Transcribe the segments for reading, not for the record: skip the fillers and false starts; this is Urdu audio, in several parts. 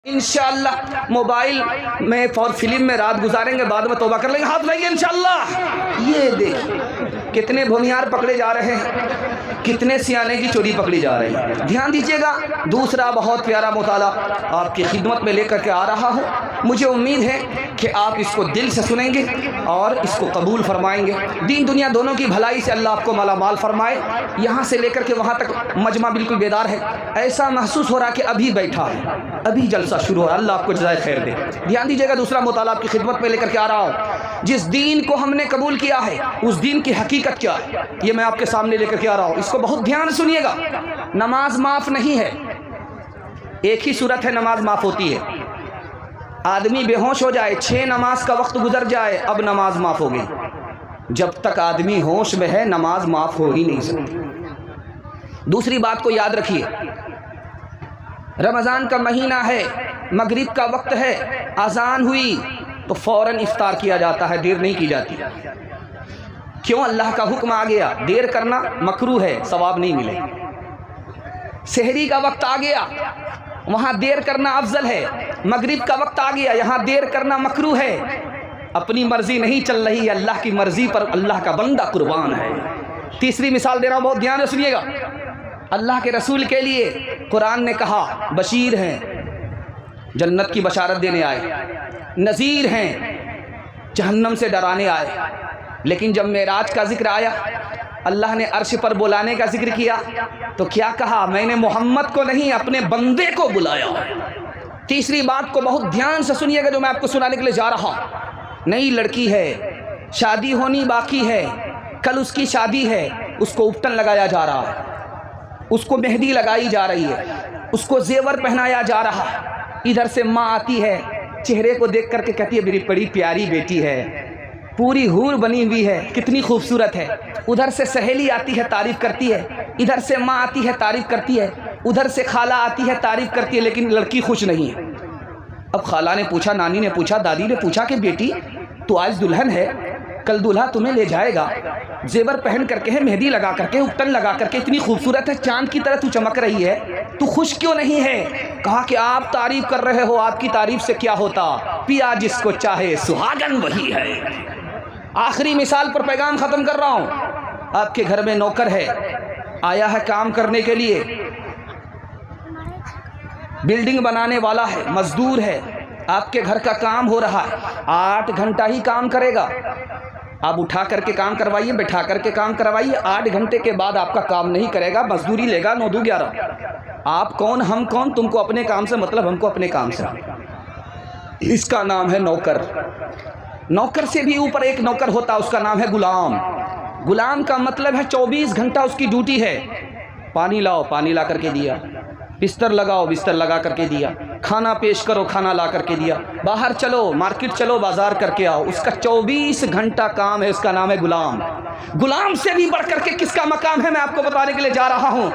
انشاءاللہ موبائل میں اور فلم میں رات گزاریں گے، بعد میں توبہ کر لیں گے، ہاتھ لائیے انشاءاللہ۔ یہ دیکھیں کتنے بھومیار پکڑے جا رہے ہیں، کتنے سیانے کی چوری پکڑی جا رہی ہے۔ دھیان دیجیے گا، دوسرا بہت پیارا مطالعہ آپ کی خدمت میں لے کر کے آ رہا ہوں۔ مجھے امید ہے کہ آپ اس کو دل سے سنیں گے اور اس کو قبول فرمائیں گے۔ دین دنیا دونوں کی بھلائی سے اللہ آپ کو مالا مال فرمائے۔ یہاں سے لے کر کے وہاں تک مجمع بالکل بیدار ہے، ایسا محسوس ہو رہا کہ ابھی بیٹھا ہے، ابھی جلسہ شروع ہو رہا ہے۔ اللہ آپ کو جزائے خیر دے۔ دھیان دیجیے گا، دوسرا مطالعہ آپ کی خدمت میں لے کر کے آ رہا ہوں۔ جس دین کو ہم نے قبول کیا ہے اس دین کی حقیقت کیا ہے، یہ میں آپ کے سامنے لے کر کے آ رہا ہوں۔ اس کو بہت دھیان سنیے گا۔ نماز معاف نہیں ہے، ایک ہی صورت ہے نماز معاف ہوتی ہے، آدمی بے ہوش ہو جائے، 6 نماز کا وقت گزر جائے، اب نماز معاف ہو گئی۔ جب تک آدمی ہوش میں ہے نماز معاف ہو ہی نہیں سکتی۔ دوسری بات کو یاد رکھیے، رمضان کا مہینہ ہے، مغرب کا وقت ہے، اذان ہوئی تو فوراً افطار کیا جاتا ہے، دیر نہیں کی جاتی۔ کیوں؟ اللہ کا حکم آ گیا، دیر کرنا مکروہ ہے، ثواب نہیں ملے۔ سحری کا وقت آ گیا، وہاں دیر کرنا افضل ہے۔ مغرب کا وقت آ گیا، یہاں دیر کرنا مکروہ ہے۔ اپنی مرضی نہیں چل رہی ہے، اللہ کی مرضی پر اللہ کا بندہ قربان ہے۔ تیسری مثال دے رہا ہوں، بہت دھیان سے سنیے گا۔ اللہ کے رسول کے لیے قرآن نے کہا بشیر ہیں، جنت کی بشارت دینے آئے، نذیر ہیں، جہنم سے ڈرانے آئے۔ لیکن جب معراج کا ذکر آیا، اللہ نے عرش پر بلانے کا ذکر کیا تو کیا کہا؟ میں نے محمد کو نہیں اپنے بندے کو بلایا۔ تیسری بات کو بہت دھیان سے سنیے گا جو میں آپ کو سنانے کے لیے جا رہا ہوں۔ نئی لڑکی ہے، شادی ہونی باقی ہے، کل اس کی شادی ہے، اس کو اپٹن لگایا جا رہا ہے، اس کو مہندی لگائی جا رہی ہے، اس کو زیور پہنایا جا رہا ہے۔ ادھر سے ماں آتی ہے، چہرے کو دیکھ کر کے کہتی ہے میری بڑی پیاری بیٹی ہے، پوری حور بنی ہوئی ہے، کتنی خوبصورت ہے۔ ادھر سے سہیلی آتی ہے، تعریف کرتی ہے، ادھر سے ماں آتی ہے، تعریف کرتی ہے، ادھر سے خالہ آتی ہے، تعریف کرتی ہے، لیکن لڑکی خوش نہیں ہے۔ اب خالہ نے پوچھا، نانی نے پوچھا، دادی نے پوچھا کہ بیٹی تو آج دلہن ہے، کل دلہا تمہیں لے جائے گا، زیور پہن کر کے ہے، مہندی لگا کر کے، اپٹن لگا کر کے، اتنی خوبصورت ہے، چاند کی طرح تو چمک رہی ہے، تو خوش کیوں نہیں ہے؟ کہا کہ آپ تعریف کر رہے ہو، آپ کی تعریف سے کیا ہوتا، پیا جس کو چاہے سہاگن وہی ہے۔ آخری مثال پر پیغام ختم کر رہا ہوں۔ آپ کے گھر میں نوکر ہے، آیا ہے کام کرنے کے لیے، بلڈنگ بنانے والا ہے، مزدور ہے، آپ کے گھر کا کام ہو رہا ہے، 8 گھنٹہ ہی کام کرے گا۔ آپ اٹھا کر کے کام کروائیے، بٹھا کر کے کام کروائیے، 8 گھنٹے کے بعد آپ کا کام نہیں کرے گا، مزدوری لے گا 9 دو 11۔ آپ کون ہم کون؟ تم کو اپنے کام سے مطلب، ہم کو اپنے کام سے۔ اس کا نام ہے نوکر۔ نوکر سے بھی اوپر ایک نوکر ہوتا، اس کا نام ہے غلام۔ غلام کا مطلب ہے 24 گھنٹہ اس کی ڈیوٹی ہے، پانی لاؤ، پانی لا کر کے دیا، بستر لگاؤ، بستر لگا کر کے دیا، کھانا پیش کرو، کھانا لا کر کے دیا، باہر چلو، مارکیٹ چلو، بازار کر کے آؤ۔ اس کا 24 گھنٹہ کام ہے، اس کا نام ہے غلام۔ غلام سے بھی بڑھ کر کے کس کا مقام ہے میں آپ کو بتانے کے لیے جا رہا ہوں،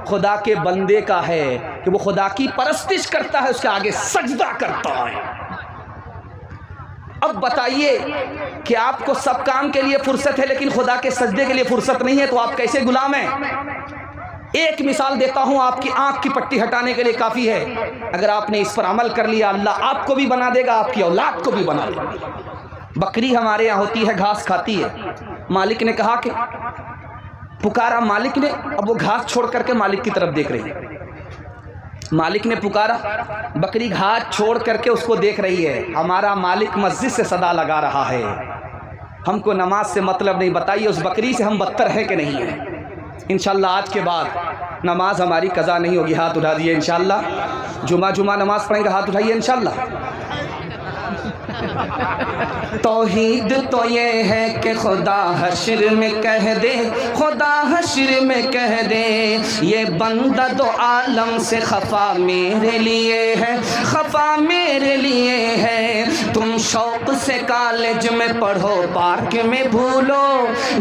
خدا کے بندے کا ہے کہ وہ خدا کی پرستش کرتا ہے، اس کے آگے سجدہ کرتا ہے۔ اب بتائیے کہ آپ کو سب کام کے لیے فرصت ہے لیکن خدا کے سجدے کے لیے فرصت نہیں ہے، تو آپ کیسے غلام ہیں؟ ایک مثال دیتا ہوں، آپ کی آنکھ کی پٹی ہٹانے کے لیے کافی ہے۔ اگر آپ نے اس پر عمل کر لیا، اللہ آپ کو بھی بنا دے گا، آپ کی اولاد کو بھی بنا دے گا۔ بکری ہمارے یہاں ہوتی ہے، گھاس کھاتی ہے، مالک نے کہا کہ پکارا مالک نے، اب وہ گھاس چھوڑ کر کے مالک کی طرف دیکھ رہی ہے۔ مالک نے پکارا، بکری گھاس چھوڑ کر کے اس کو دیکھ رہی ہے۔ ہمارا مالک مسجد سے صدا لگا رہا ہے، ہم کو نماز سے مطلب نہیں، بتائیے اس بکری سے ہم بدتر ہے کہ نہیں ہے؟ انشاءاللہ آج کے بعد نماز ہماری قضا نہیں ہوگی، ہاتھ اٹھا دیئے انشاءاللہ۔ جمعہ نماز پڑھیں گے، ہاتھ اٹھائیے انشاءاللہ۔ توحید تو یہ ہے کہ خدا حشر میں کہہ دے، خدا حشر میں کہہ دے، یہ بندہ دو عالم سے خفا میرے لیے ہے، خفا میرے لیے ہے۔ تم شوق سے کالج میں پڑھو، پارک میں بھولو،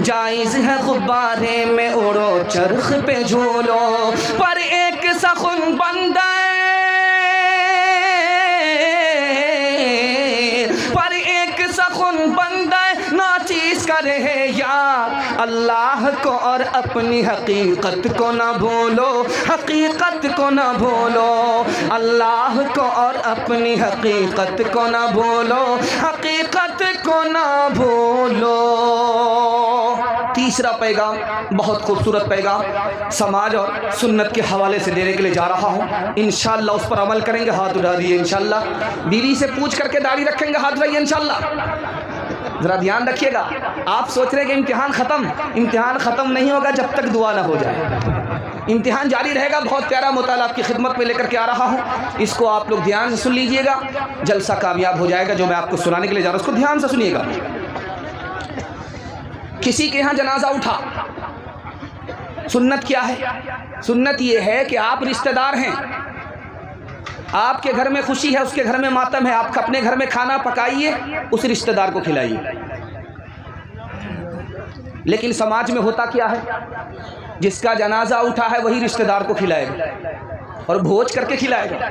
جائز ہے غبارے میں اڑو، چرخ پہ جھولو، پر ایک سخن بندہ ناچیز کرے یا اللہ کو اور اپنی حقیقت کو نہ بھولو، حقیقت کو نہ بھولو، اللہ کو اور اپنی حقیقت کو نہ بھولو، حقیقت کو نہ بھولو۔ تیسرا پیغام بہت خوبصورت پیغام سماج اور سنت کے حوالے سے دینے کے لیے جا رہا ہوں، انشاءاللہ اس پر عمل کریں گے۔ ہاتھ اٹھا دیے انشاءاللہ۔ بیوی سے پوچھ کر کے داڑھی رکھیں گے، ہاتھ اٹھائیے انشاءاللہ۔ ذرا دھیان رکھیے گا، آپ سوچ رہے ہیں کہ امتحان ختم نہیں ہوگا جب تک دعا نہ ہو جائے۔ امتحان جاری رہے گا۔ بہت پیارا مطالعہ آپ کی خدمت میں لے کر کے آ رہا ہوں، اس کو آپ لوگ دھیان سے سن لیجئے گا، جلسہ کامیاب ہو جائے گا۔ جو میں آپ کو سنانے کے لیے جا رہا ہوں اس کو دھیان سے سنیے گا۔ کسی کے یہاں جنازہ اٹھا، سنت کیا ہے؟ سنت یہ ہے کہ آپ رشتہ دار ہیں، آپ کے گھر میں خوشی ہے، اس کے گھر میں ماتم ہے، آپ اپنے گھر میں کھانا پکائیے، اس رشتہ دار کو کھلائیے۔ لیکن سماج میں ہوتا کیا ہے؟ جس کا جنازہ اٹھا ہے وہی رشتہ دار کو کھلائے گا اور بھوج کر کے کھلائے گا،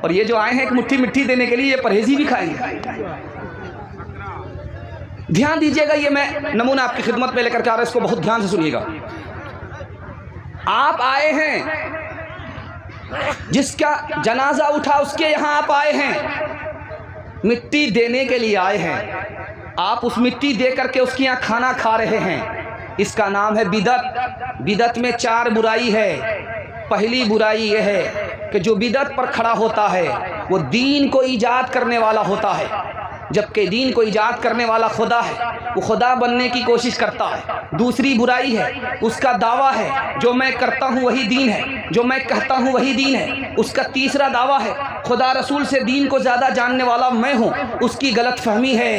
اور یہ جو آئے ہیں ایک مٹھی مٹھی دینے کے لیے یہ پرہیزی بھی کھائیں گے۔ دھیان دیجئے گا، یہ میں نمونہ آپ کی خدمت میں لے کر کے آ رہا ہوں، اس کو بہت دھیان سے سنیے گا۔ آپ آئے ہیں، جس کا جنازہ اٹھا اس کے یہاں آپ آئے ہیں، مٹی دینے کے لیے آئے ہیں، آپ اس مٹی دے کر کے اس کے یہاں کھانا کھا رہے ہیں، اس کا نام ہے بدعت۔ بدعت میں 4 برائی ہے۔ پہلی برائی یہ ہے کہ جو بدعت پر کھڑا ہوتا ہے وہ دین کو ایجاد کرنے والا ہوتا ہے، جبکہ دین کو ایجاد کرنے والا خدا ہے، وہ خدا بننے کی کوشش کرتا ہے۔ دوسری برائی ہے، اس کا دعویٰ ہے جو میں کرتا ہوں وہی دین ہے، جو میں کہتا ہوں وہی دین ہے۔ اس کا تیسرا دعویٰ ہے خدا رسول سے دین کو زیادہ جاننے والا میں ہوں۔ اس کی غلط فہمی ہے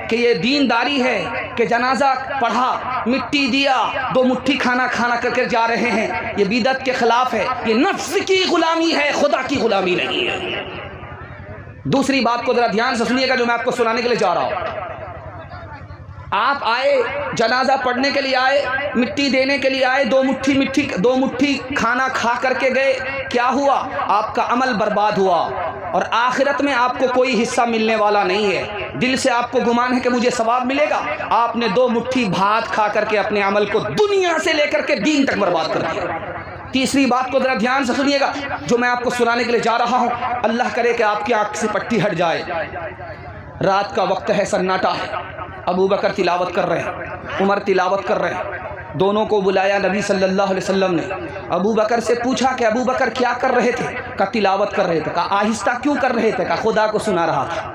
کہ یہ دینداری ہے کہ جنازہ پڑھا، مٹی دیا، 2 مٹھی کھانا کر کے جا رہے ہیں، یہ بدعت کے خلاف ہے، یہ نفس کی غلامی ہے، خدا کی غلامی نہیں ہے۔ دوسری بات کو ذرا دھیان سے سنیے گا جو میں آپ کو سنانے کے لیے جا رہا ہوں۔ آپ آئے، جنازہ پڑھنے کے لیے آئے، مٹی دینے کے لیے آئے، 2 مٹھی کھانا کھا کر کے گئے، کیا ہوا؟ آپ کا عمل برباد ہوا، اور آخرت میں آپ کو کوئی حصہ ملنے والا نہیں ہے۔ دل سے آپ کو گمان ہے کہ مجھے ثواب ملے گا، آپ نے 2 مٹھی بھات کھا کر کے اپنے عمل کو دنیا سے لے کر کے دین تک برباد کر دیا۔ تیسری بات کو ذرا دھیان سے سنیے گا جو میں آپ کو سنانے کے لیے جا رہا ہوں، اللہ کرے کہ آپ کی آنکھ سے پٹی ہٹ جائے۔ رات کا وقت ہے، سناٹا ہے، ابو بکر تلاوت کر رہے ہیں، عمر تلاوت کر رہے ہیں، دونوں کو بلایا نبی صلی اللہ علیہ وسلم نے۔ ابو بکر سے پوچھا کہ ابو بکر کیا کر رہے تھے؟ کہا تلاوت کر رہے تھے۔ کہا آہستہ کیوں کر رہے تھے؟ کہا خدا کو سنا رہا تھا۔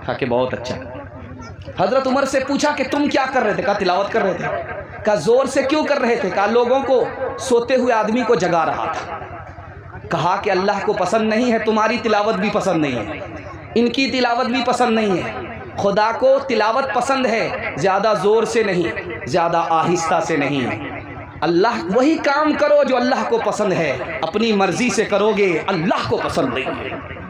کہا کہ بہت اچھا۔ حضرت عمر سے پوچھا کہ تم کیا کر رہے تھے؟ کہا تلاوت کر رہے تھے۔ کہا زور سے کیوں کر رہے تھے؟ کہا لوگوں کو، سوتے ہوئے آدمی کو جگا رہا تھا۔ کہا کہ اللہ کو پسند نہیں ہے، تمہاری تلاوت بھی پسند نہیں ہے، ان کی تلاوت بھی پسند نہیں ہے۔ خدا کو تلاوت پسند ہے، زیادہ زور سے نہیں، زیادہ آہستہ سے نہیں۔ اللہ وہی کام کرو جو اللہ کو پسند ہے، اپنی مرضی سے کرو گے اللہ کو پسند نہیں ہے۔